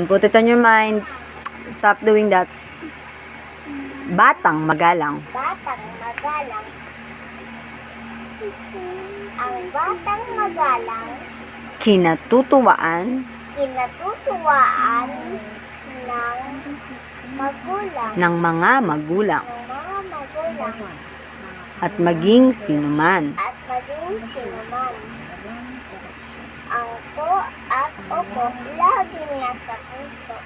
Put it on your mind. Stop doing that. Batang magalang. Batang magalang. Ang batang magalang, Kinatutuwaan kinatutuwaan ng mga magulang. At maging sinuman. sinuman. Ang po at opo laging nasa puso.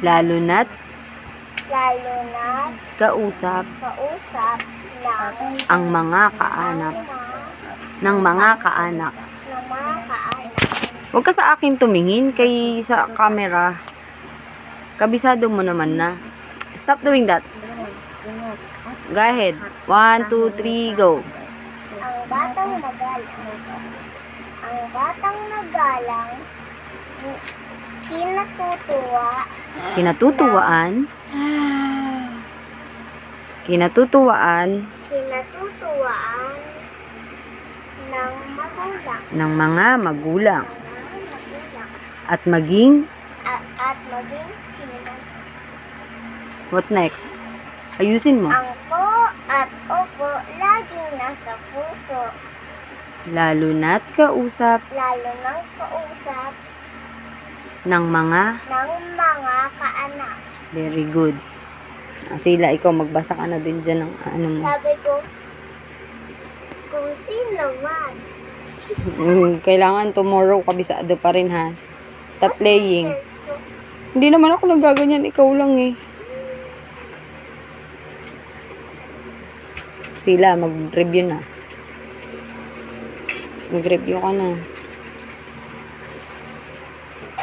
Lalo na't kausap ang mga kaanak. Ng mga kaanak. Huwag ka sa akin tumingin kay sa camera. Kabisado mo naman na. Stop doing that. Go ahead. 1, 2, 3, go. Ang batang magalang, kinatutuwaan ng mga magulang. At maging sinuman. what's next? Ayusin mo. Ang po at opo laging nasa puso. Lalo na't kausap ng mga kaanak. very good. Sila, ikaw magbasa ka na din dyan ng ano mo. Sabi ko, kung sino man. Kailangan tomorrow kabisado pa rin ha. Stop playing. Hindi naman ako nagaganyan, ikaw lang eh. Sila, mag-review na. Mag-review ka na.